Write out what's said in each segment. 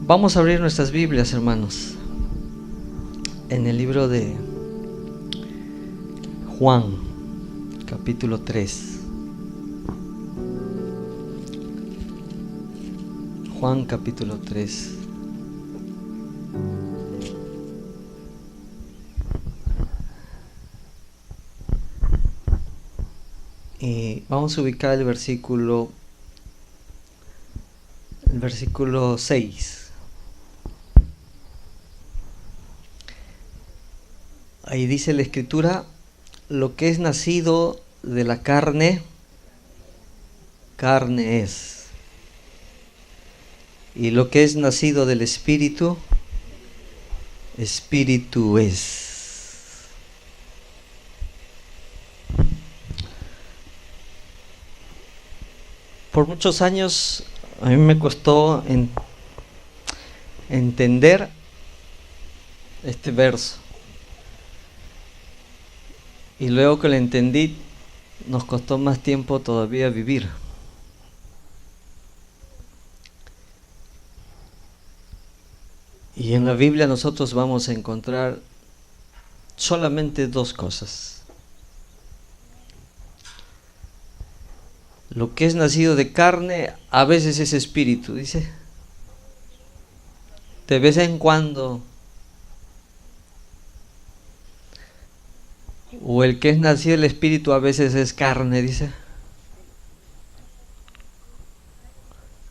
Vamos a abrir nuestras Biblias, hermanos, en el libro de Juan, capítulo 3. Juan, capítulo 3. Y vamos a ubicar el versículo 6. Ahí dice la Escritura: lo que es nacido de la carne, carne es. Y lo que es nacido del Espíritu, Espíritu es. Por muchos años a mí me costó entender este verso. Y luego que lo entendí, nos costó más tiempo todavía vivir. Y en la Biblia nosotros vamos a encontrar solamente dos cosas. Lo que es nacido de carne, a veces es espíritu, dice. De vez en cuando. O el que es nacido del Espíritu a veces es carne, dice.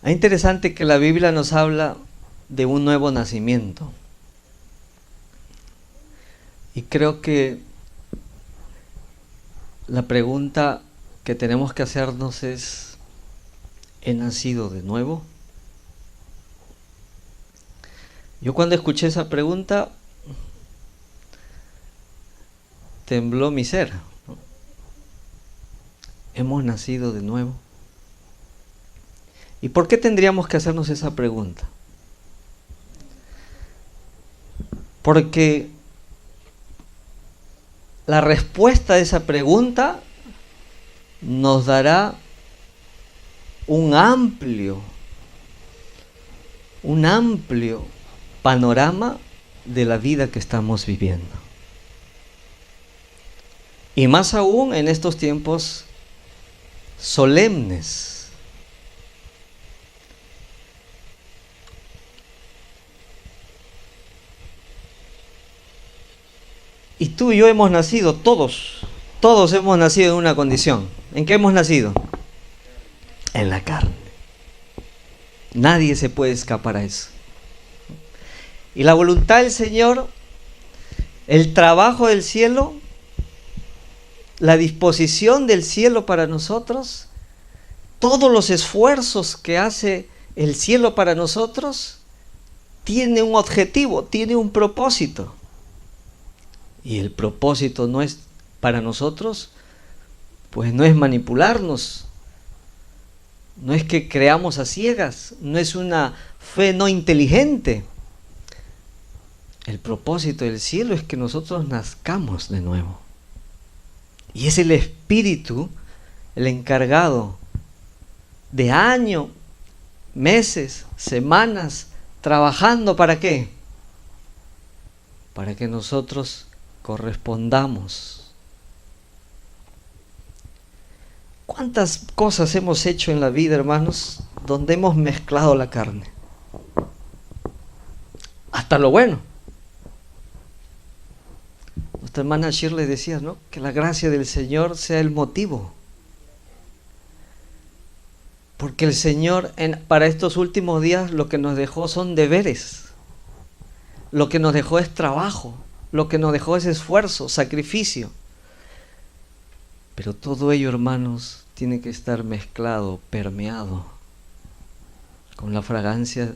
Es interesante que la Biblia nos habla de un nuevo nacimiento. Y creo que la pregunta que tenemos que hacernos es: ¿he nacido de nuevo? Yo cuando escuché esa pregunta, tembló mi ser, ¿no? ¿Hemos nacido de nuevo? ¿Y por qué tendríamos que hacernos esa pregunta? Porque la respuesta a esa pregunta nos dará un amplio panorama de la vida que estamos viviendo. Y más aún en estos tiempos solemnes. Y tú y yo hemos nacido, todos hemos nacido en una condición. ¿En qué hemos nacido? En la carne. Nadie se puede escapar a eso. Y la voluntad del Señor, el trabajo del cielo, la disposición del cielo para nosotros, todos los esfuerzos que hace el cielo para nosotros, tiene un objetivo, tiene un propósito. Y el propósito no es para nosotros, pues no es manipularnos, no es que creamos a ciegas, no es una fe no inteligente. El propósito del cielo es que nosotros nazcamos de nuevo. Y es el Espíritu el encargado de años, meses, semanas, trabajando ¿para qué? Para que nosotros correspondamos. ¿Cuántas cosas hemos hecho en la vida, hermanos, donde hemos mezclado la carne? Hasta lo bueno. Nuestra hermana Shirley decía, ¿no?, que la gracia del Señor sea el motivo. Porque el Señor para estos últimos días lo que nos dejó son deberes. Lo que nos dejó es trabajo. Lo que nos dejó es esfuerzo, sacrificio. Pero todo ello, hermanos, tiene que estar mezclado, permeado con la fragancia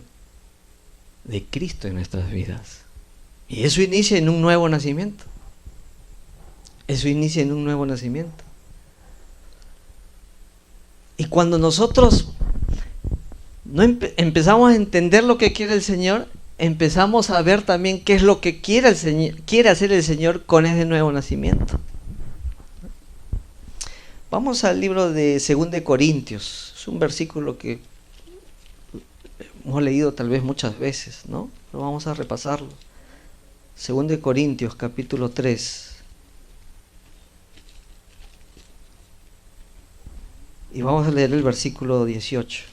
de Cristo en nuestras vidas. Y eso inicia en un nuevo nacimiento. Eso inicia en un nuevo nacimiento. Y cuando nosotros no empezamos a entender lo que quiere el Señor, empezamos a ver también qué es lo que quiere hacer el Señor con ese nuevo nacimiento. Vamos al libro de 2 de Corintios. Es un versículo que hemos leído tal vez muchas veces, ¿no? Pero vamos a repasarlo. 2 Corintios capítulo 3. Y vamos a leer el versículo 18.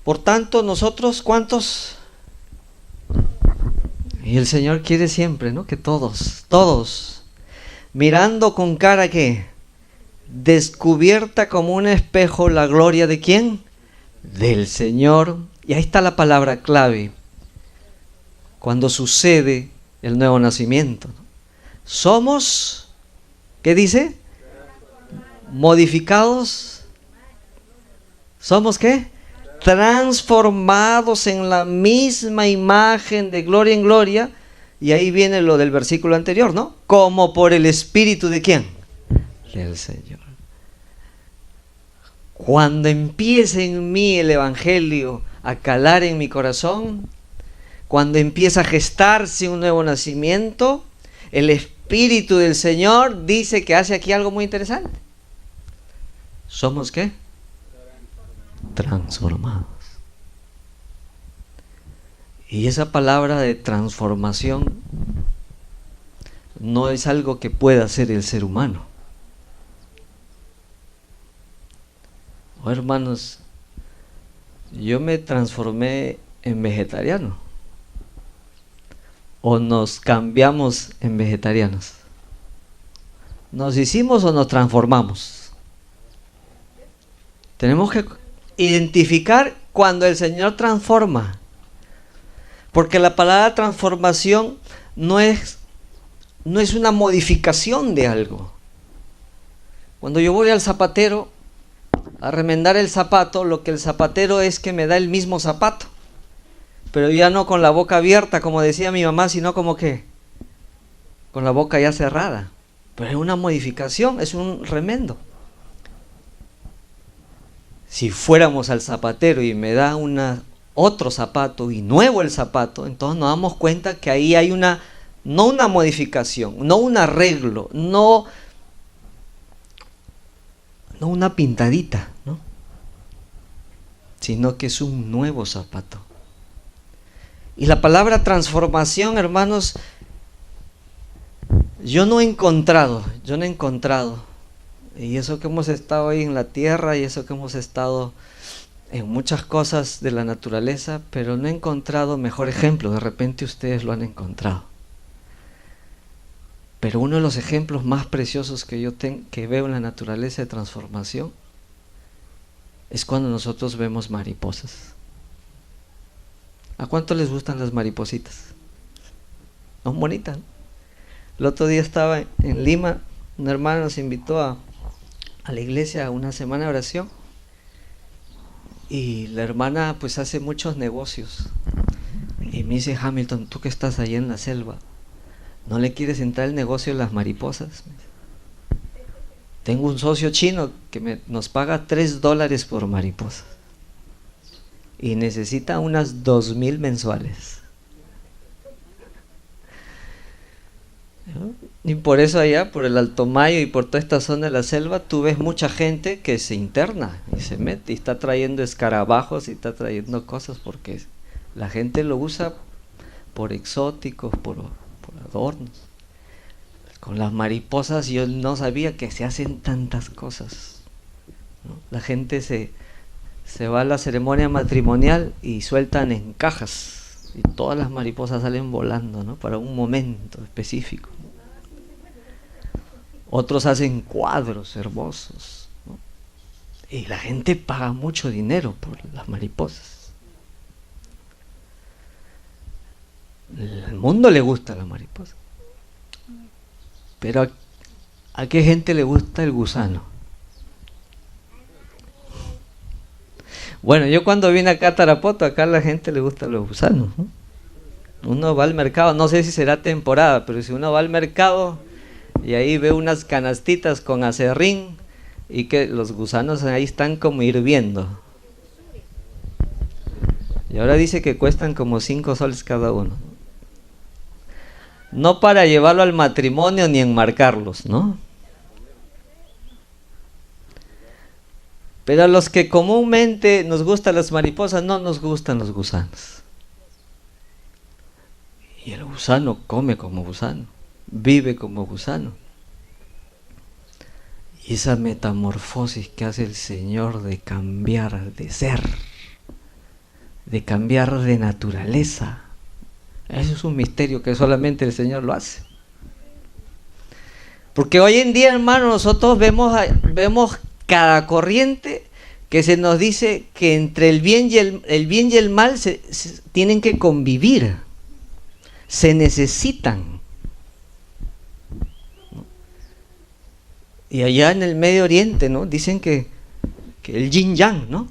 Por tanto, nosotros, ¿cuántos? Y el Señor quiere siempre, ¿no? Que todos, mirando con cara que descubierta como un espejo la gloria de ¿quién? Del Señor. Y ahí está la palabra clave. Cuando sucede el nuevo nacimiento, ¿no? Somos, ¿qué dice? Modificados. ¿Somos qué? Transformados en la misma imagen de gloria en gloria. Y ahí viene lo del versículo anterior, ¿no? Como por el Espíritu de ¿quién? Del Señor. Cuando empiece en mí el Evangelio a calar en mi corazón, cuando empieza a gestarse un nuevo nacimiento, el Espíritu del Señor dice que hace aquí algo muy interesante. ¿Somos qué? Transformados. Y esa palabra de transformación no es algo que pueda hacer el ser humano. Oh, hermanos, yo me transformé en vegetariano. ¿O nos cambiamos en vegetarianos? ¿Nos hicimos o nos transformamos? Tenemos que identificar cuando el Señor transforma. Porque la palabra transformación no es una modificación de algo. Cuando yo voy al zapatero a remendar el zapato, lo que el zapatero es que me da el mismo zapato. Pero ya no con la boca abierta, como decía mi mamá, sino como que con la boca ya cerrada. Pero es una modificación, es un remendo. Si fuéramos al zapatero y me da otro zapato y nuevo el zapato, entonces nos damos cuenta que ahí hay no una modificación, no un arreglo, no una pintadita, ¿no? Sino que es un nuevo zapato. Y la palabra transformación, hermanos, yo no he encontrado, y eso que hemos estado ahí en la tierra, y eso que hemos estado en muchas cosas de la naturaleza, pero no he encontrado mejor ejemplo. De repente ustedes lo han encontrado. Pero uno de los ejemplos más preciosos que veo en la naturaleza de transformación es cuando nosotros vemos mariposas. ¿A cuánto les gustan las maripositas? Son bonitas, ¿no? El otro día estaba en Lima, una hermana nos invitó a la iglesia a una semana de oración, y la hermana pues hace muchos negocios, y me dice: Hamilton, tú que estás allá en la selva, ¿no le quieres entrar el negocio de las mariposas? Tengo un socio chino que nos paga $3 por mariposa y necesita unas 2,000 mensuales. Y por eso allá, por el Alto Mayo y por toda esta zona de la selva, tú ves mucha gente que se interna y se mete y está trayendo escarabajos y está trayendo cosas, porque la gente lo usa por exóticos, por adornos. Con las mariposas yo no sabía que se hacen tantas cosas, ¿no? La gente se va a la ceremonia matrimonial y sueltan en cajas y todas las mariposas salen volando, ¿no? Para un momento específico. Otros hacen cuadros hermosos, ¿no? Y la gente paga mucho dinero por las mariposas. Al mundo le gusta la mariposa, pero ¿a qué gente le gusta el gusano? Bueno, yo cuando vine acá a Tarapoto, acá a la gente le gustan los gusanos, ¿no? Uno va al mercado, no sé si será temporada, pero si uno va al mercado y ahí ve unas canastitas con aserrín, y que los gusanos ahí están como hirviendo. Y ahora dice que cuestan como 5 soles cada uno. No para llevarlo al matrimonio ni enmarcarlos, ¿no? Pero a los que comúnmente nos gustan las mariposas, no nos gustan los gusanos. Y el gusano come como gusano, vive como gusano. Y esa metamorfosis que hace el Señor de cambiar de ser, de cambiar de naturaleza, eso es un misterio que solamente el Señor lo hace. Porque hoy en día, hermano, nosotros vemos cada corriente que se nos dice que entre el bien y el mal se tienen que convivir, se necesitan. Y allá en el Medio Oriente, ¿no? Dicen que el yin yang, ¿no?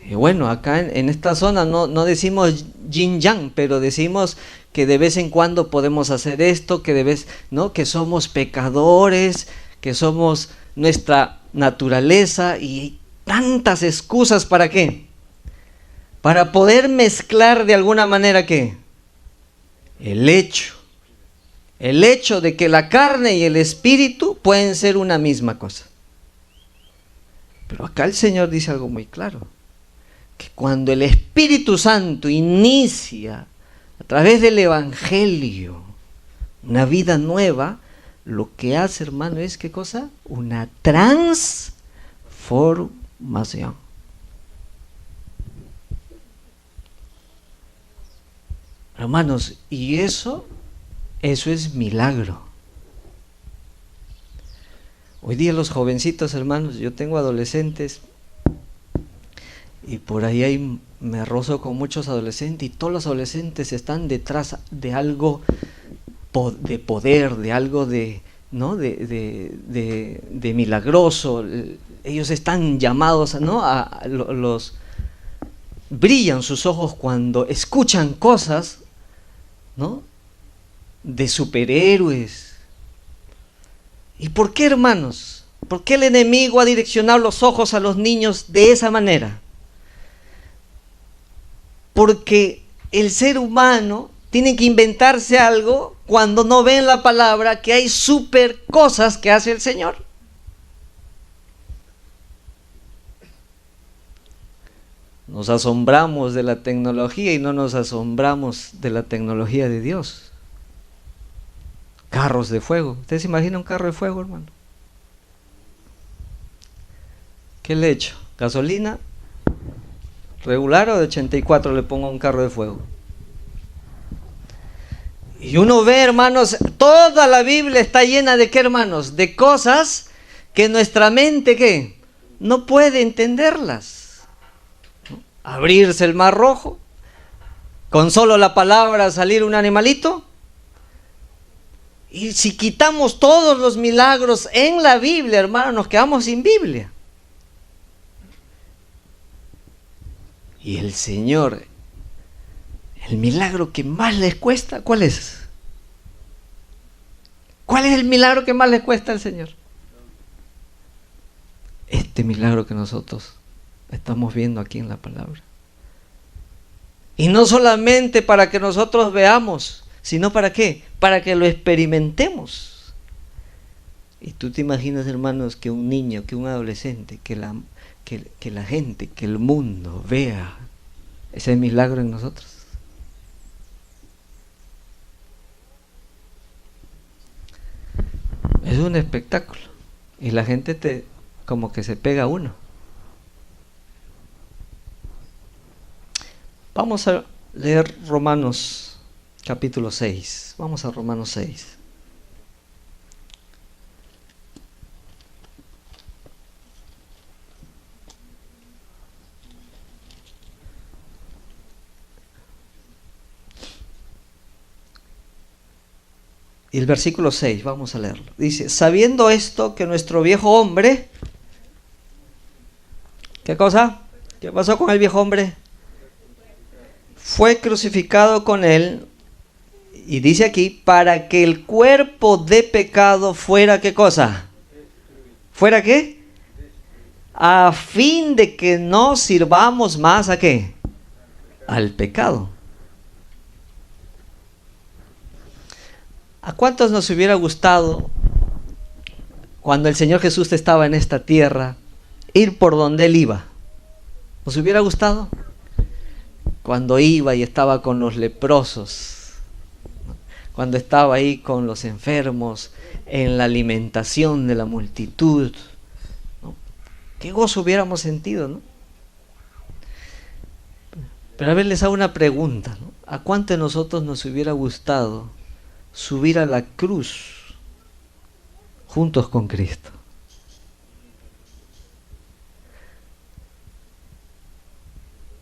Y bueno, acá en esta zona no decimos yin yang, pero decimos que de vez en cuando podemos hacer esto, ¿no? Que somos pecadores, que somos nuestra naturaleza, y tantas excusas. ¿Para qué? Para poder mezclar de alguna manera ¿qué? El hecho de que la carne y el espíritu pueden ser una misma cosa. Pero acá el Señor dice algo muy claro, que cuando el Espíritu Santo inicia a través del Evangelio una vida nueva, lo que hace, hermano, es ¿qué cosa? Una transformación. Hermanos, y eso es milagro. Hoy día los jovencitos, hermanos, yo tengo adolescentes y por ahí me rozo con muchos adolescentes, y todos los adolescentes están detrás de algo de poder, de algo ¿no? de milagroso. Ellos están llamados, ¿no? Brillan sus ojos cuando escuchan cosas, ¿no? De superhéroes. ¿Y por qué, hermanos? ¿Por qué el enemigo ha direccionado los ojos a los niños de esa manera? Porque el ser humano tiene que inventarse algo cuando no ve en la palabra que hay super cosas que hace el Señor. Nos asombramos de la tecnología y no nos asombramos de la tecnología de Dios. Carros de fuego. ¿Usted se imagina un carro de fuego, hermano? ¿Qué le echo? ¿Gasolina regular o de 84 le pongo a un carro de fuego? Y uno ve, hermanos, toda la Biblia está llena de ¿qué, hermanos? De cosas que nuestra mente, ¿qué? No puede entenderlas. ¿No? Abrirse el mar rojo, con solo la palabra salir un animalito. Y si quitamos todos los milagros en la Biblia, hermano, nos quedamos sin Biblia. Y el Señor, el milagro que más les cuesta, ¿cuál es? ¿Cuál es el milagro que más les cuesta al Señor? Este milagro que nosotros estamos viendo aquí en la palabra. Y no solamente para que nosotros veamos, sino ¿para qué? Para que lo experimentemos. Y tú te imaginas, hermanos, que un niño, que un adolescente, que la gente, que el mundo vea ese milagro en nosotros. Es un espectáculo. Y la gente como que se pega a uno. Vamos a leer Romanos capítulo 6. Vamos a Romanos 6. Y el versículo 6, vamos a leerlo. Dice, sabiendo esto, que nuestro viejo hombre, ¿qué cosa? ¿Qué pasó con el viejo hombre? Fue crucificado con él, y dice aquí, para que el cuerpo de pecado fuera, ¿qué cosa? ¿Fuera qué? A fin de que no sirvamos más ¿a qué? Al pecado. ¿A cuántos nos hubiera gustado cuando el Señor Jesús estaba en esta tierra, ir por donde Él iba? ¿Nos hubiera gustado? Cuando iba y estaba con los leprosos, cuando estaba ahí con los enfermos, en la alimentación de la multitud, ¿no? Qué gozo hubiéramos sentido, ¿no? Pero a ver, les hago una pregunta, ¿no? ¿A cuánto de nosotros nos hubiera gustado subir a la cruz juntos con Cristo?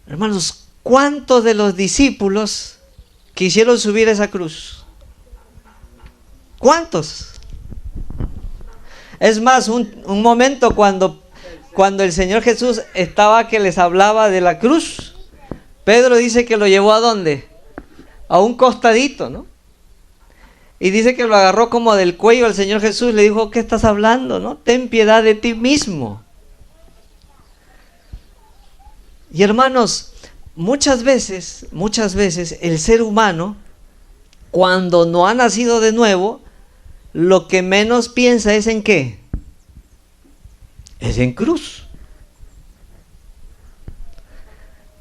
Hermanos, ¿cuántos de los discípulos quisieron subir a esa cruz? ¿Cuántos? Es más, un momento cuando el Señor Jesús estaba que les hablaba de la cruz, Pedro dice que lo llevó ¿a dónde? A un costadito, ¿no? Y dice que lo agarró como del cuello al Señor Jesús, le dijo: ¿qué estás hablando, no? Ten piedad de ti mismo. Y hermanos, muchas veces el ser humano, cuando no ha nacido de nuevo, lo que menos piensa es ¿en qué? Es en cruz.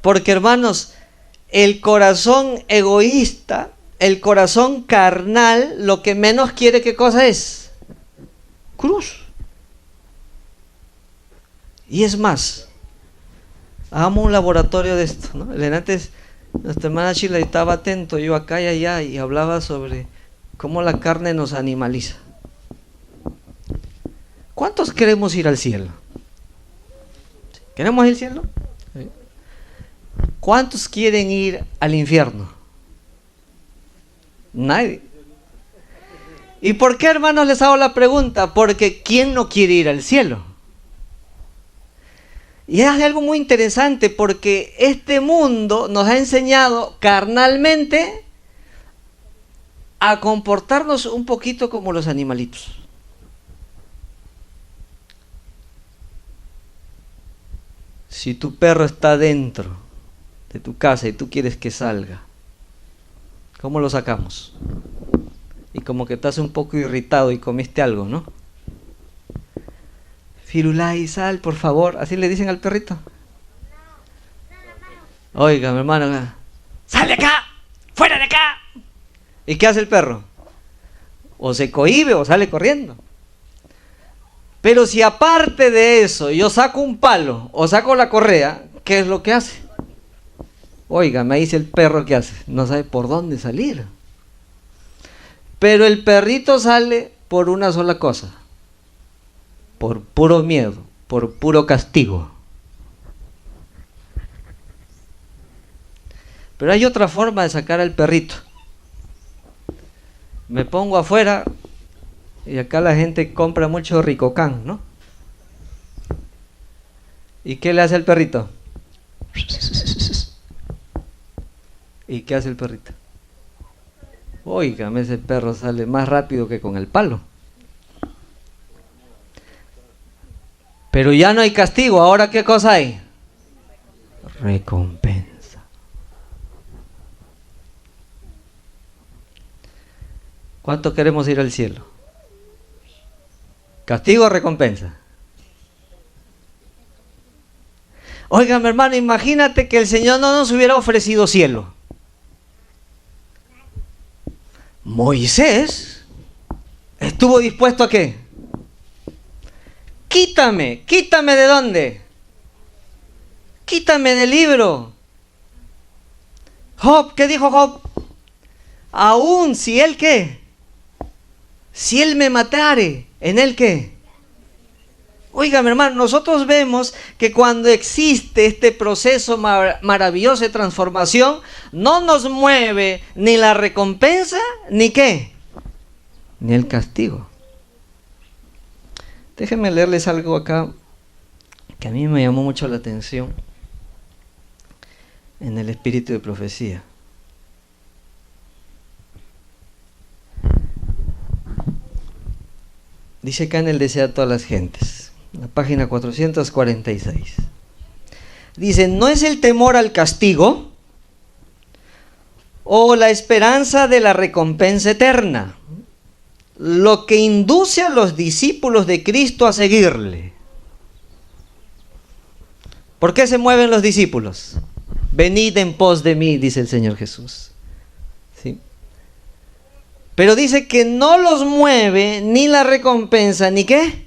Porque, hermanos, el corazón egoísta, el corazón carnal, lo que menos quiere, ¿qué cosa es? Cruz. Y es más, hagamos un laboratorio de esto, ¿no? Antes, nuestra hermana Sheila estaba atento, yo acá y allá, y hablaba sobre cómo la carne nos animaliza. ¿Cuántos queremos ir al cielo? ¿Queremos ir al cielo? ¿Sí? ¿Cuántos quieren ir al infierno? Nadie. ¿Y por qué, hermanos, les hago la pregunta? Porque ¿quién no quiere ir al cielo? Y es algo muy interesante, porque este mundo nos ha enseñado carnalmente a comportarnos un poquito como los animalitos. Si tu perro está dentro de tu casa y tú quieres que salga, ¿cómo lo sacamos? Y como que estás un poco irritado y comiste algo, ¿no? Firulai, sal, por favor. Así le dicen al perrito. Oiga, mi hermano, ¡sal de acá! ¡Fuera de acá! ¿Y qué hace el perro? O se cohíbe o sale corriendo. Pero si aparte de eso yo saco un palo o saco la correa, ¿qué es lo que hace? Oiga, me dice el perro, ¿qué hace? No sabe por dónde salir. Pero el perrito sale por una sola cosa: por puro miedo, por puro castigo. Pero hay otra forma de sacar al perrito. Me pongo afuera, y acá la gente compra mucho ricocán, ¿no? ¿Y qué le hace al perrito? ¿Y qué hace el perrito? Óigame, ese perro sale más rápido que con el palo. Pero ya no hay castigo, ¿ahora qué cosa hay? Recompensa. ¿Cuánto queremos ir al cielo? ¿Castigo o recompensa? Oigan, mi hermano, imagínate que el Señor no nos hubiera ofrecido cielo. Moisés estuvo dispuesto ¿a qué? Quítame ¿de dónde? Quítame del libro. Job, ¿qué dijo Job? Aún si él ¿qué? Si él me matare, ¿en él qué? Oiga, mi hermano, nosotros vemos que cuando existe este proceso maravilloso de transformación, no nos mueve ni la recompensa, ni ¿qué? Ni el castigo. Déjenme leerles algo acá que a mí me llamó mucho la atención en el espíritu de profecía. Dice acá en el Deseo a todas las gentes, la página 446. Dice: ¿no es el temor al castigo o la esperanza de la recompensa eterna lo que induce a los discípulos de Cristo a seguirle. ¿Por qué se mueven los discípulos? Venid en pos de mí, dice el Señor Jesús. ¿Sí? Pero dice que no los mueve ni la recompensa, ni qué,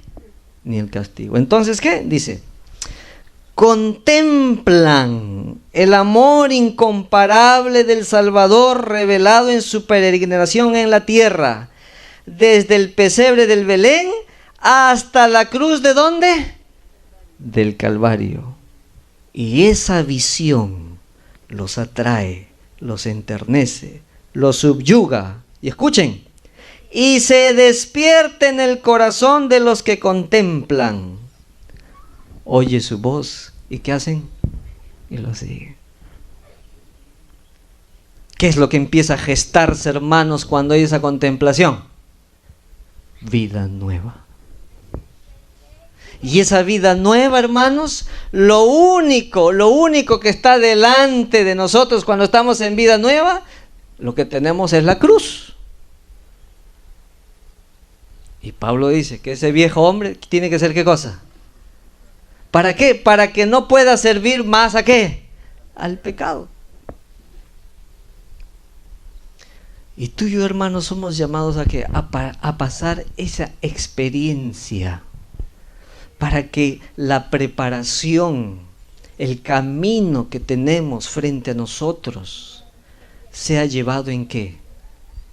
ni el castigo. Entonces, ¿qué? Dice, contemplan el amor incomparable del Salvador revelado en su peregrinación en la tierra, desde el pesebre del Belén hasta la cruz, ¿de dónde? Del Calvario. Y esa visión los atrae, los enternece, los subyuga. Y escuchen, y se despierta en el corazón de los que contemplan. Oye su voz, ¿y qué hacen? Y lo siguen. ¿Qué es lo que empieza a gestarse, hermanos, cuando hay esa contemplación? Vida nueva. Y esa vida nueva, hermanos, lo único que está delante de nosotros cuando estamos en vida nueva, lo que tenemos es la cruz. Y Pablo dice que ese viejo hombre tiene que ser ¿qué cosa? ¿Para qué? Para que no pueda servir más ¿a qué? Al pecado. Y tú y yo, hermanos, somos llamados ¿a qué? A pasar esa experiencia para que la preparación, el camino que tenemos frente a nosotros sea llevado ¿en qué?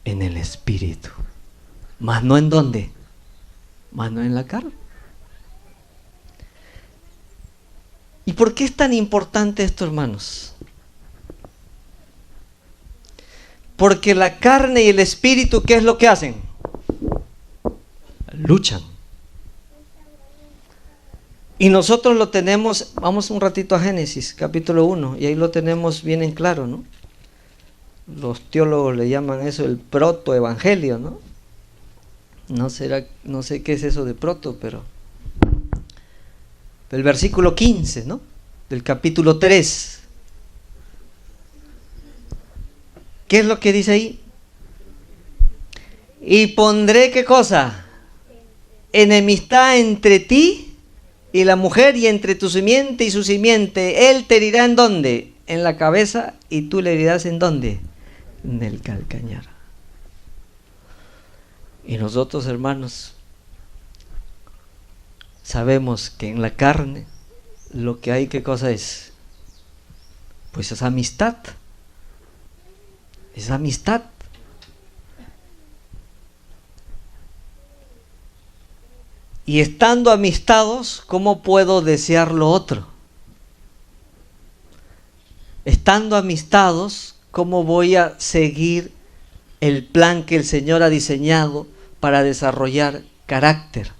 En el Espíritu. Más no en dónde, más no en la carne. ¿Y por qué es tan importante esto, hermanos? Porque la carne y el espíritu, ¿qué es lo que hacen? Luchan. Y nosotros lo tenemos, vamos un ratito a Génesis, capítulo 1, y ahí lo tenemos bien en claro, ¿no? Los teólogos le llaman eso el protoevangelio, ¿no? No sé qué es eso de proto, pero el versículo 15, ¿no? Del capítulo 3. ¿Qué es lo que dice ahí? Y pondré, ¿qué cosa? Enemistad entre ti y la mujer, y entre tu simiente y su simiente. Él te herirá ¿en dónde? En la cabeza, y tú le herirás ¿en dónde? En el calcañar. Y nosotros, hermanos, sabemos que en la carne lo que hay, ¿qué cosa es? Pues es amistad. Es amistad. Y estando amistados, ¿cómo puedo desear lo otro? Estando amistados, ¿cómo voy a seguir el plan que el Señor ha diseñado para desarrollar carácter?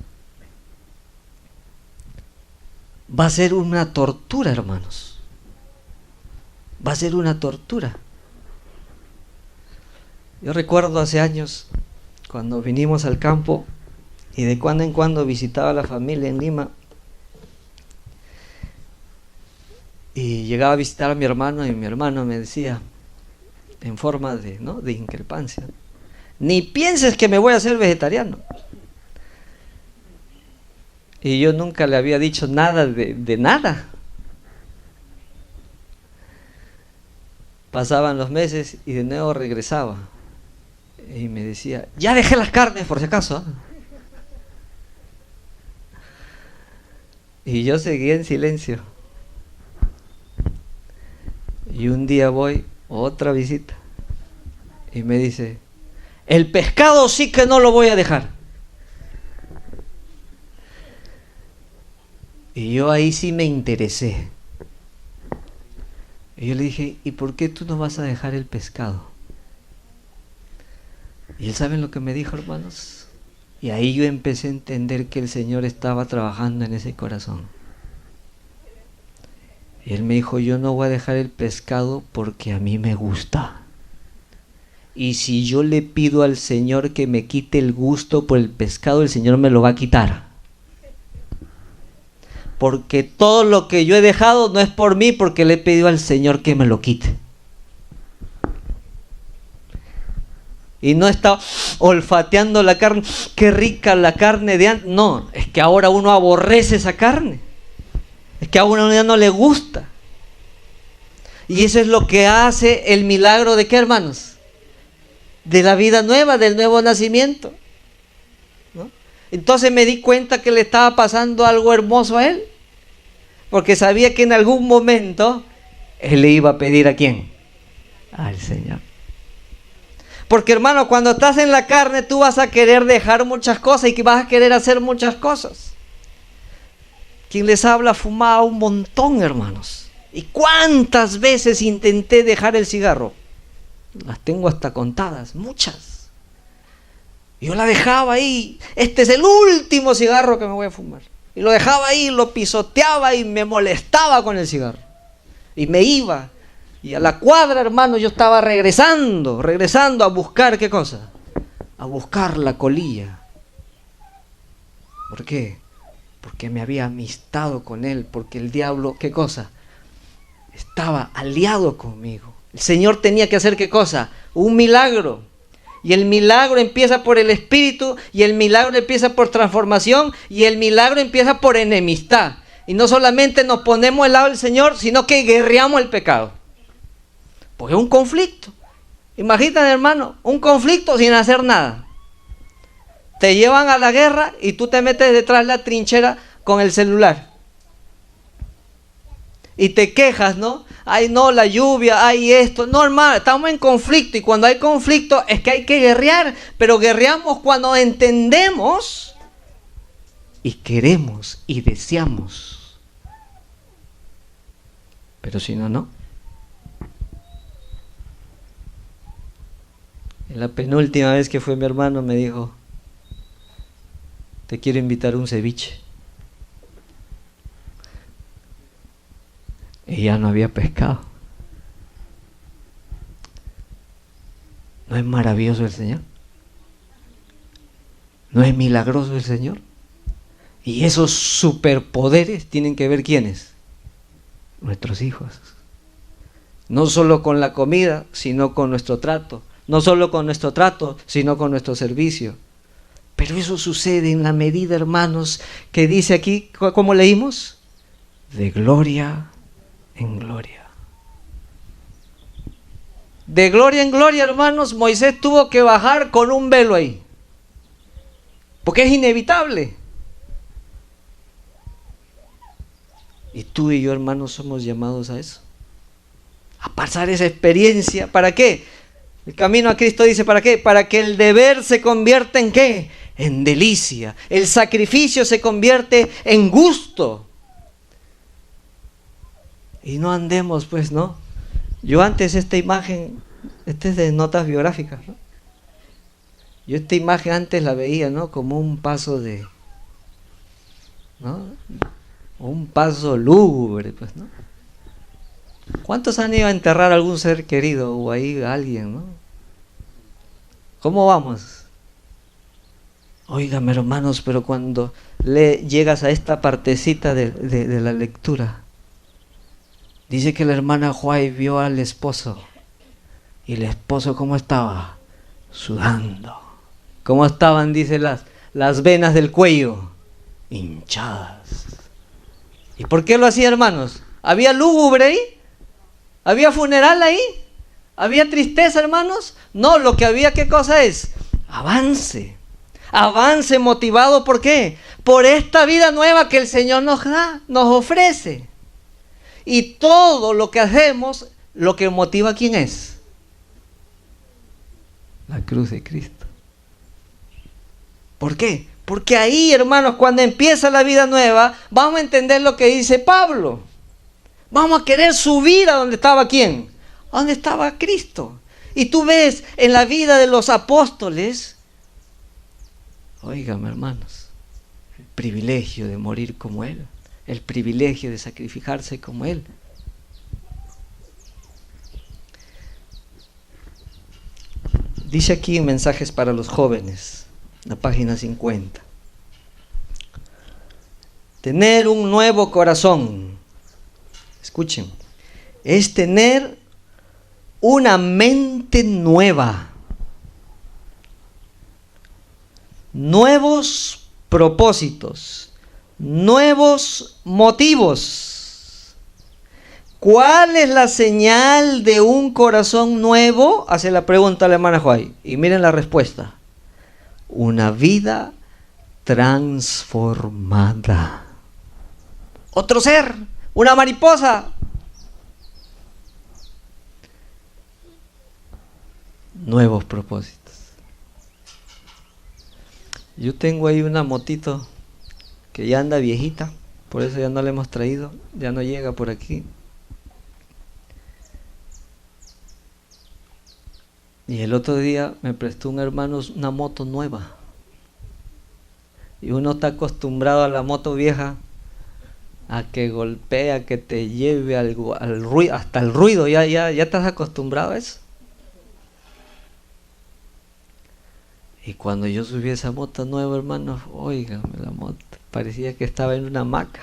Va a ser una tortura, hermanos. Va a ser una tortura. Yo recuerdo hace años, cuando vinimos al campo, y de cuando en cuando visitaba a la familia en Lima, y llegaba a visitar a mi hermano, y mi hermano me decía, en forma de increpancia, ni pienses que me voy a hacer vegetariano. Y yo nunca le había dicho nada de nada. Pasaban los meses y de nuevo regresaba y me decía, ya dejé las carnes por si acaso. Y yo seguía en silencio. Y un día voy, otra visita, y me dice, el pescado sí que no lo voy a dejar. Y yo ahí sí me interesé. Y yo le dije, ¿y por qué tú no vas a dejar el pescado? Y él, ¿saben lo que me dijo, hermanos? Y ahí yo empecé a entender que el Señor estaba trabajando en ese corazón. Y él me dijo, yo no voy a dejar el pescado porque a mí me gusta. Y si yo le pido al Señor que me quite el gusto por el pescado, el Señor me lo va a quitar. Porque todo lo que yo he dejado no es por mí, porque le he pedido al Señor que me lo quite. Y no está olfateando la carne, qué rica la carne de antes. No, es que ahora uno aborrece esa carne. Es que a uno ya no le gusta. Y eso es lo que hace el milagro de ¿qué, hermanos? De la vida nueva, del nuevo nacimiento, ¿no? Entonces me di cuenta que le estaba pasando algo hermoso a él. Porque sabía que en algún momento él le iba a pedir ¿a quién? Al Señor. Porque, hermano, cuando estás en la carne, tú vas a querer dejar muchas cosas y que vas a querer hacer muchas cosas. Quien les habla fumaba un montón, hermanos. ¿Y cuántas veces intenté dejar el cigarro? Las tengo hasta contadas, muchas. Yo la dejaba ahí. Este es el último cigarro que me voy a fumar. Y lo dejaba ahí, lo pisoteaba y me molestaba con el cigarro. Y me iba. Y a la cuadra, hermano, yo estaba regresando a buscar, ¿qué cosa? A buscar la colilla. ¿Por qué? Porque me había amistado con él, porque el diablo, ¿qué cosa? Estaba aliado conmigo. El Señor tenía que hacer, ¿qué cosa? Un milagro. Y el milagro empieza por el Espíritu, y el milagro empieza por transformación, y el milagro empieza por enemistad. Y no solamente nos ponemos al lado del Señor, sino que guerreamos el pecado. Porque es un conflicto. Imagínate, hermano, un conflicto sin hacer nada. Te llevan a la guerra y tú te metes detrás de la trinchera con el celular. Y te quejas, ¿no? Ay, no, la lluvia, ay, esto. No, hermano, estamos en conflicto. Y cuando hay conflicto es que hay que guerrear. Pero guerreamos cuando entendemos y queremos y deseamos. Pero si no, no. La penúltima vez que fue mi hermano me dijo: te quiero invitar a un ceviche. Y ya no había pescado. ¿No es maravilloso el Señor? ¿No es milagroso el Señor? Y esos superpoderes tienen que ver ¿quiénes? Nuestros hijos. No solo con la comida, sino con nuestro trato. No solo con nuestro trato, sino con nuestro servicio. Pero eso sucede en la medida, hermanos, que dice aquí, ¿cómo leímos? De gloria en gloria. De gloria en gloria, hermanos, Moisés tuvo que bajar con un velo ahí. Porque es inevitable. Y tú y yo, hermanos, somos llamados a eso. A pasar esa experiencia. ¿Para qué? El camino a Cristo dice, ¿para qué? Para que el deber se convierta en ¿qué? En delicia. El sacrificio se convierte en gusto. Y no andemos, pues, ¿no? Yo antes esta imagen, es de notas biográficas, ¿no? Yo esta imagen antes la veía, ¿no? Como un paso de, ¿no? Un paso lúgubre, pues, ¿no? ¿Cuántos han ido a enterrar a algún ser querido o ahí a alguien, ¿no? ¿Cómo vamos? Óigame, hermanos, pero cuando llegas a esta partecita de la lectura, dice que la hermana Juay vio al esposo. ¿Y el esposo cómo estaba? Sudando. ¿Cómo estaban? Dice las venas del cuello hinchadas. ¿Y por qué lo hacía, hermanos? ¿Había lúgubre ahí? ¿Había funeral ahí? ¿Había tristeza, hermanos? No, lo que había, ¿qué cosa es? Avance. Avance motivado, ¿por qué? Por esta vida nueva que el Señor nos da, nos ofrece. Y todo lo que hacemos, lo que motiva, ¿quién es? La cruz de Cristo. ¿Por qué? Porque ahí, hermanos, cuando empieza la vida nueva, vamos a entender lo que dice Pablo. Vamos a querer subir a donde estaba ¿quién? A donde estaba Cristo. Y tú ves en la vida de los apóstoles, óigame, hermanos, el privilegio de morir como Él, el privilegio de sacrificarse como Él. Dice aquí en Mensajes para los Jóvenes, la página 50. Tener un nuevo corazón, escuchen, es tener una mente nueva. nuevos propósitos, nuevos motivos. ¿Cuál es la señal de un corazón nuevo? Hace la pregunta la hermana Joy. Y miren la respuesta. Una vida transformada. Otro ser, una mariposa. Nuevos propósitos. Yo tengo ahí una motito que ya anda viejita, por eso ya no la hemos traído, ya no llega por aquí. Y el otro día me prestó un hermano una moto nueva. Y uno está acostumbrado a la moto vieja, a que golpea, que te lleve al ruido, hasta el ruido, ya estás acostumbrado a eso. Y cuando yo subí esa moto nueva, hermanos, óigame, la moto parecía que estaba en una hamaca.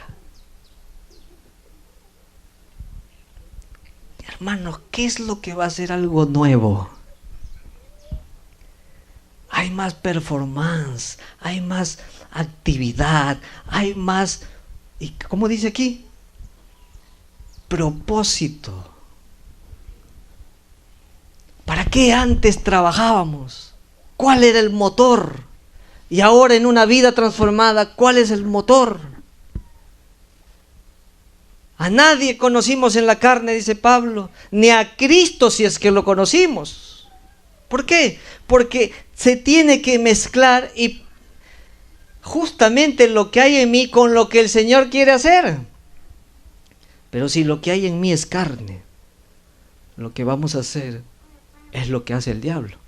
Hermanos, ¿qué es lo que va a ser algo nuevo? Hay más performance, hay más actividad, hay más, ¿y cómo dice aquí? Propósito. ¿Para qué antes trabajábamos? ¿Cuál era el motor? Y ahora en una vida transformada, ¿cuál es el motor? A nadie conocimos en la carne, dice Pablo, ni a Cristo si es que lo conocimos. ¿Por qué? Porque se tiene que mezclar y justamente lo que hay en mí con lo que el Señor quiere hacer. Pero si lo que hay en mí es carne, lo que vamos a hacer es lo que hace el diablo.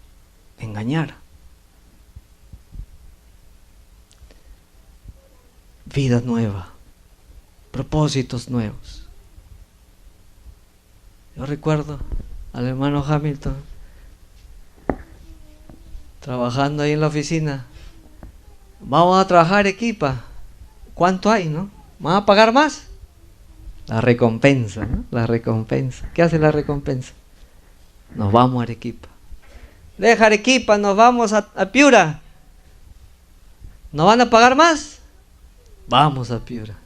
Engañar. Vida nueva, propósitos nuevos. Yo recuerdo al hermano Hamilton trabajando ahí en la oficina. Vamos a trabajar Arequipa. ¿Cuánto hay, no? ¿Van a pagar más? La recompensa, ¿no? La recompensa. ¿Qué hace la recompensa? Nos vamos a Arequipa. Deja Arequipa, nos vamos a Piura. ¿No van a pagar más? Vamos a Piura.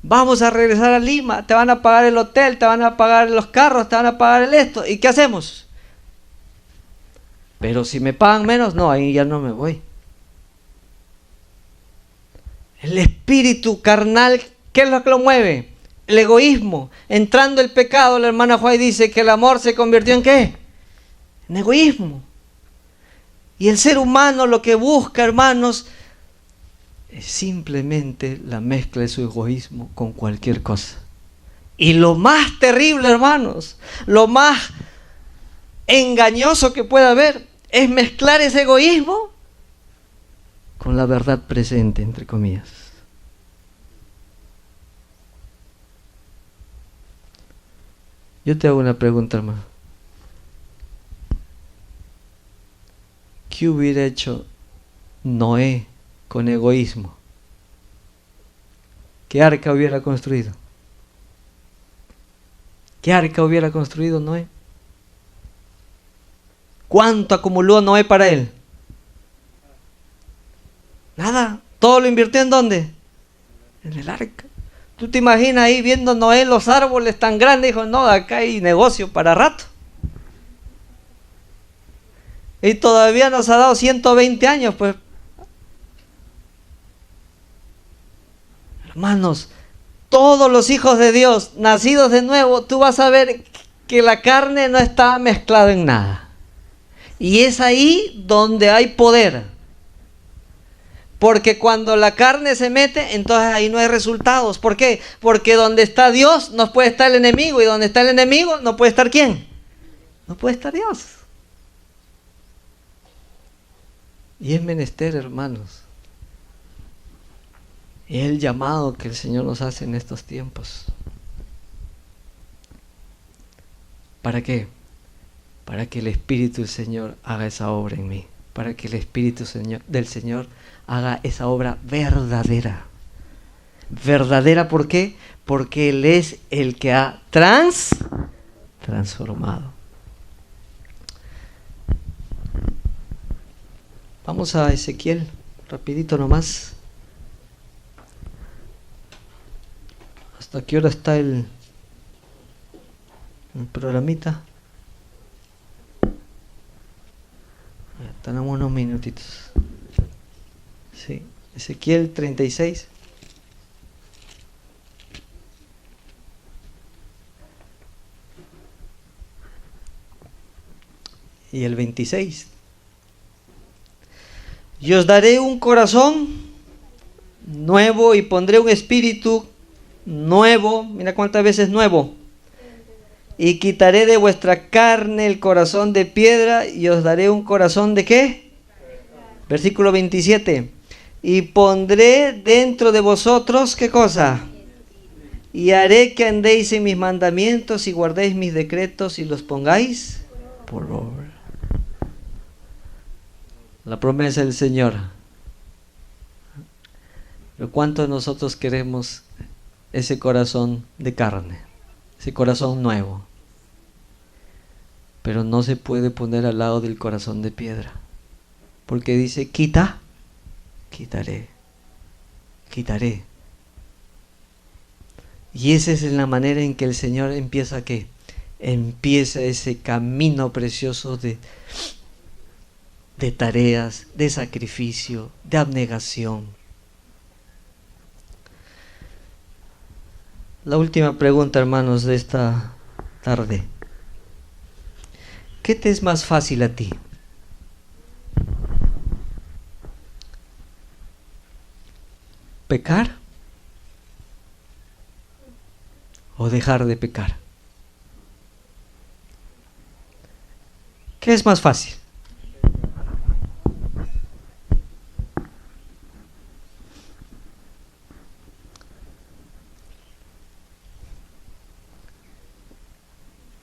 Vamos a regresar a Lima. Te van a pagar el hotel, te van a pagar los carros, te van a pagar el esto. ¿Y qué hacemos? Pero si me pagan menos, no, ahí ya no me voy. El espíritu carnal, ¿qué es lo que lo mueve? El egoísmo. Entrando el pecado, la hermana Juárez dice que el amor se convirtió en ¿qué? En egoísmo. Y el ser humano lo que busca, hermanos, es simplemente la mezcla de su egoísmo con cualquier cosa. Y lo más terrible, hermanos, lo más engañoso que pueda haber es mezclar ese egoísmo con la verdad presente, entre comillas. Yo te hago una pregunta, hermano. ¿Qué hubiera hecho Noé con egoísmo? ¿Qué arca hubiera construido? ¿Qué arca hubiera construido Noé? ¿Cuánto acumuló Noé para él? Nada. ¿Todo lo invirtió en dónde? En el arca. ¿Tú te imaginas ahí viendo Noé los árboles tan grandes? Dijo, no, acá hay negocio para rato. Y todavía nos ha dado 120 años, pues. Hermanos, todos los hijos de Dios, nacidos de nuevo, tú vas a ver que la carne no está mezclada en nada. Y es ahí donde hay poder. Porque cuando la carne se mete, entonces ahí no hay resultados. ¿Por qué? Porque donde está Dios no puede estar el enemigo. Y donde está el enemigo no puede estar ¿quién? No puede estar Dios. Y es menester, hermanos. Y es el llamado que el Señor nos hace en estos tiempos. ¿Para qué? Para que el Espíritu del Señor haga esa obra en mí. Para que el Espíritu del Señor haga esa obra verdadera. ¿Verdadera por qué? Porque Él es el que ha transformado. Vamos a Ezequiel, rapidito nomás. ¿Hasta qué hora está el programita? Tenemos unos minutitos. Sí, Ezequiel 36. Y el 26. Y os daré un corazón nuevo y pondré un espíritu nuevo. Mira cuántas veces nuevo. Y quitaré de vuestra carne el corazón de piedra y os daré un corazón de ¿qué? Versículo 27. Y pondré dentro de vosotros ¿qué cosa? Y haré que andéis en mis mandamientos y guardéis mis decretos y los pongáis por obra. La promesa del Señor. Pero ¿cuánto de nosotros queremos ese corazón de carne? Ese corazón nuevo. Pero no se puede poner al lado del corazón de piedra. Porque dice, quitaré. Y esa es la manera en que el Señor empieza ¿qué? Empieza ese camino precioso de tareas, de sacrificio, de abnegación. La última pregunta, hermanos, de esta tarde. ¿Qué te es más fácil a ti? ¿Pecar? ¿O dejar de pecar? ¿Qué es más fácil?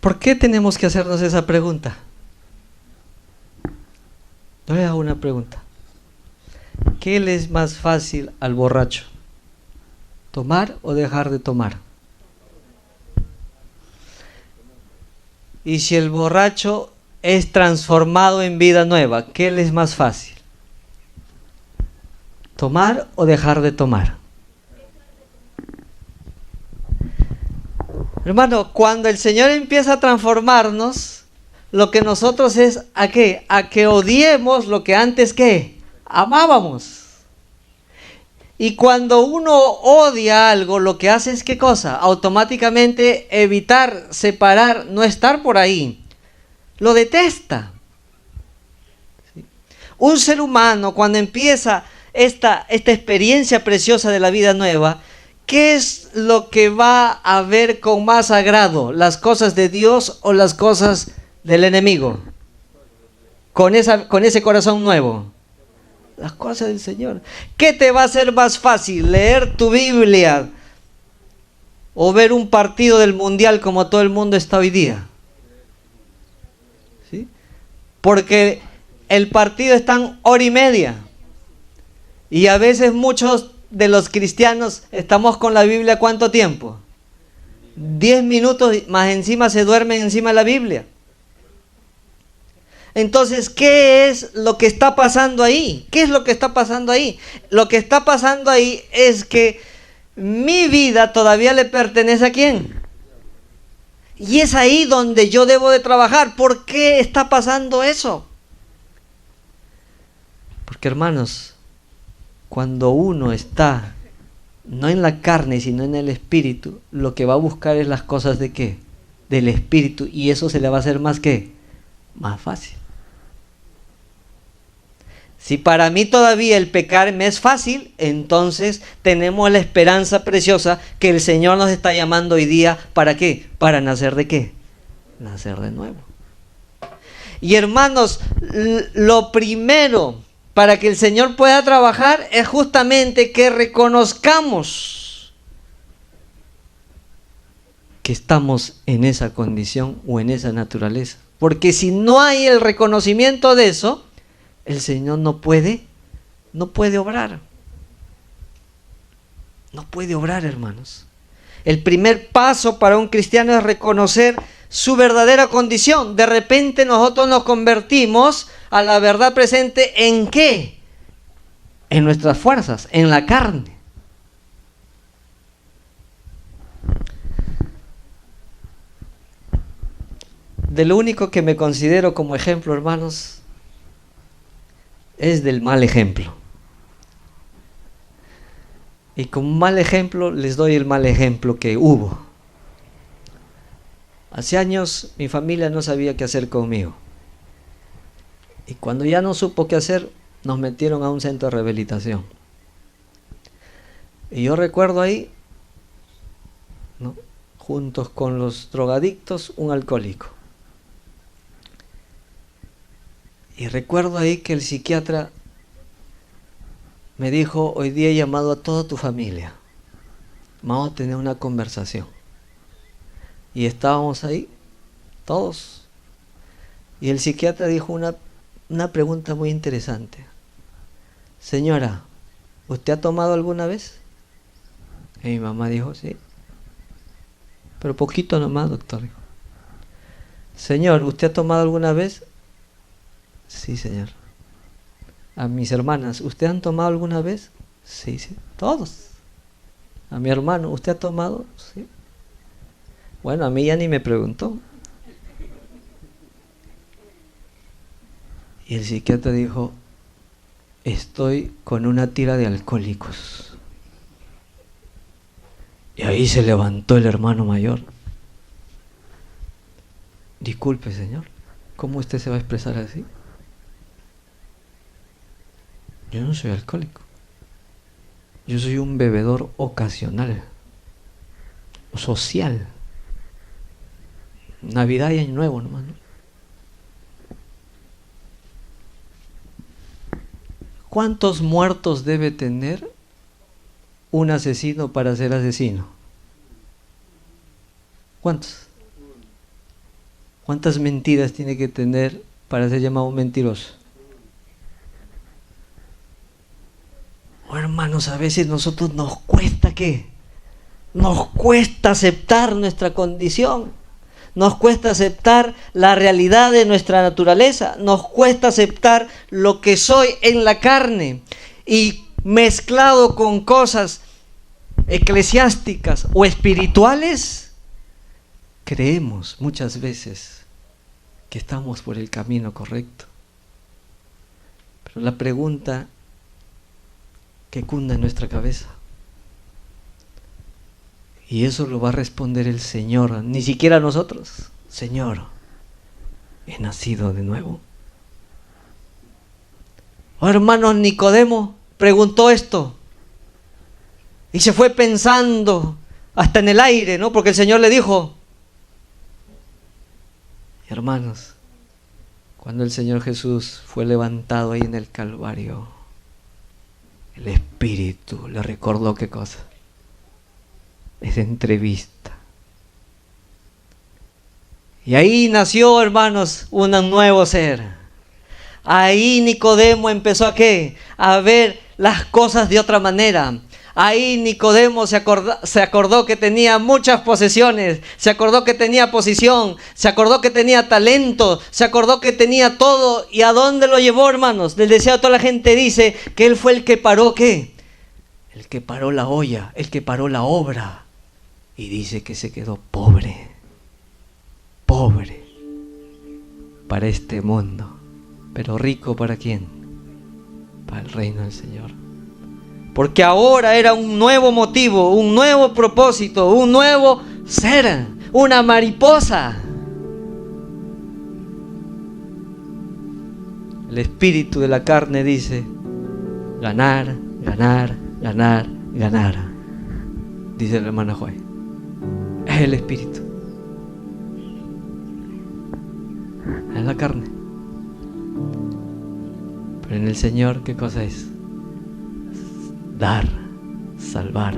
¿Por qué tenemos que hacernos esa pregunta? Yo le hago una pregunta. ¿Qué le es más fácil al borracho? ¿Tomar o dejar de tomar? Y si el borracho es transformado en vida nueva, ¿qué le es más fácil? ¿Tomar o dejar de tomar? Hermano, cuando el Señor empieza a transformarnos, lo que nosotros es ¿a qué? A que odiemos lo que antes ¿qué? Amábamos. Y cuando uno odia algo, lo que hace es ¿qué cosa? Automáticamente evitar, separar, no estar por ahí. Lo detesta. ¿Sí? Un ser humano cuando empieza esta experiencia preciosa de la vida nueva, ¿qué es lo que va a ver con más agrado? ¿Las cosas de Dios o las cosas del enemigo? Con ese corazón nuevo. Las cosas del Señor. ¿Qué te va a ser más fácil? ¿Leer tu Biblia o ver un partido del mundial como todo el mundo está hoy día? ¿Sí? Porque el partido está en hora y media. Y a veces muchos de los cristianos estamos con la Biblia ¿cuánto tiempo? 10 minutos más encima se duermen encima de la Biblia. Entonces, ¿qué es lo que está pasando ahí? ¿Qué es lo que está pasando ahí? Lo que está pasando ahí es que mi vida todavía le pertenece ¿a quién? Y es ahí donde yo debo de trabajar. ¿Por qué está pasando eso? Porque, hermanos, cuando uno está no en la carne, sino en el espíritu, lo que va a buscar es las cosas ¿de qué? Del espíritu. Y eso se le va a hacer más ¿qué? Más fácil. Si para mí todavía el pecar me es fácil, entonces tenemos la esperanza preciosa que el Señor nos está llamando hoy día. ¿Para qué? Para nacer ¿de qué? Nacer de nuevo. Y hermanos, lo primero para que el Señor pueda trabajar es justamente que reconozcamos que estamos en esa condición o en esa naturaleza. Porque si no hay el reconocimiento de eso, el Señor no puede obrar. No puede obrar, hermanos. El primer paso para un cristiano es reconocer su verdadera condición. De repente nosotros nos convertimos a la verdad presente, ¿en qué? En nuestras fuerzas, en la carne. De lo único que me considero como ejemplo, hermanos, es del mal ejemplo. Y como mal ejemplo les doy el mal ejemplo que hubo. Hace años mi familia no sabía qué hacer conmigo. Y cuando ya no supo qué hacer, nos metieron a un centro de rehabilitación. Y yo recuerdo ahí, ¿no?, juntos con los drogadictos, un alcohólico. Y recuerdo ahí que el psiquiatra me dijo: hoy día he llamado a toda tu familia, vamos a tener una conversación. Y estábamos ahí, todos. Y el psiquiatra dijo una pregunta muy interesante. Señora, ¿usted ha tomado alguna vez? Y mi mamá dijo: sí. Pero poquito nomás, doctor. Señor, ¿usted ha tomado alguna vez? Sí, señor. A mis hermanas, ¿usted han tomado alguna vez? Sí, sí, todos. A mi hermano, ¿usted ha tomado? Sí. Bueno, a mí ya ni me preguntó. Y el psiquiatra dijo: estoy con una tira de alcohólicos. Y ahí se levantó el hermano mayor. Disculpe, señor, ¿cómo usted se va a expresar así? Yo no soy alcohólico. Yo soy un bebedor ocasional, social. Navidad y Año Nuevo nomás, ¿no? ¿Cuántos muertos debe tener un asesino para ser asesino? ¿Cuántos? ¿Cuántas mentiras tiene que tener para ser llamado mentiroso? Oh, hermanos, a veces nosotros nos cuesta, ¿qué? Nos cuesta aceptar nuestra condición. Nos cuesta aceptar la realidad de nuestra naturaleza. Nos cuesta aceptar lo que soy en la carne. Y mezclado con cosas eclesiásticas o espirituales, creemos muchas veces que estamos por el camino correcto. Pero la pregunta que cunda en nuestra cabeza, y eso lo va a responder el Señor, ni siquiera nosotros: Señor, he nacido de nuevo. Oh, hermanos, Nicodemo preguntó esto y se fue pensando hasta en el aire, ¿no? Porque el Señor le dijo. Hermanos, cuando el Señor Jesús fue levantado ahí en el Calvario, el Espíritu le recordó qué cosa. Esa entrevista. Y ahí nació, hermanos, un nuevo ser. Ahí Nicodemo empezó a ¿qué? A ver las cosas de otra manera. Ahí Nicodemo se acordó que tenía muchas posesiones, se acordó que tenía posición, se acordó que tenía talento, se acordó que tenía todo. ¿Y a dónde lo llevó, hermanos? Del deseo de toda la gente dice que él fue el que paró, ¿qué? El que paró la olla, el que paró la obra. Y dice que se quedó pobre, pobre para este mundo, pero rico ¿para quién? Para el reino del Señor. Porque ahora era un nuevo motivo, un nuevo propósito, un nuevo ser, una mariposa. El espíritu de la carne dice: ganar, ganar, ganar, ganar. Dice el hermano Joy. Es el espíritu. Es la carne. Pero en el Señor, ¿qué cosa es? Dar, salvar.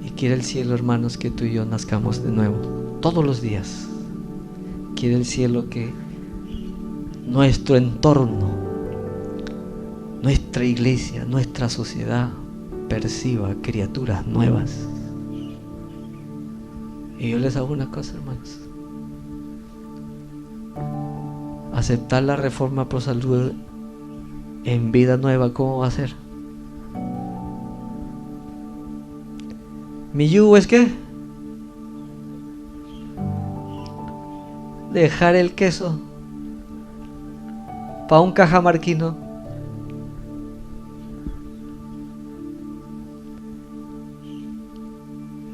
Y quiere el cielo, hermanos, que tú y yo nazcamos de nuevo, todos los días. Quiere el cielo que nuestro entorno, nuestra iglesia, nuestra sociedad perciba criaturas nuevas. Y yo les hago una cosa, hermanos. Aceptar la reforma pro salud en vida nueva, ¿cómo va a ser? Mi yugo es ¿qué? Dejar el queso para un cajamarquino.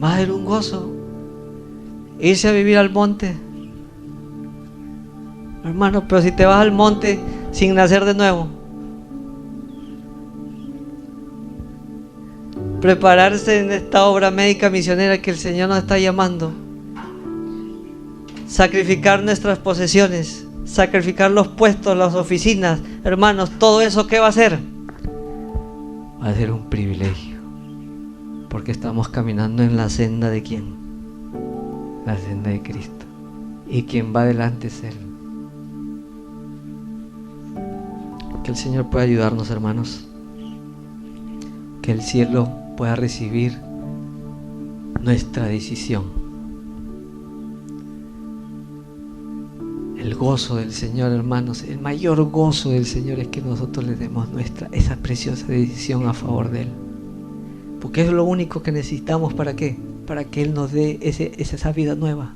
Va a ser un gozo irse a vivir al monte. Hermano, pero si te vas al monte sin nacer de nuevo, prepararse en esta obra médica misionera que el Señor nos está llamando, sacrificar nuestras posesiones, sacrificar los puestos, las oficinas, hermanos, todo eso, ¿qué va a ser? Va a ser un privilegio, porque estamos caminando en la senda de ¿quién? La senda de Cristo, y quien va delante es Él. Que el Señor pueda ayudarnos, hermanos, que el cielo pueda recibir nuestra decisión. El gozo del Señor, hermanos, el mayor gozo del Señor es que nosotros le demos esa preciosa decisión a favor de Él, porque es lo único que necesitamos. ¿Para qué? Para que Él nos dé esa vida nueva.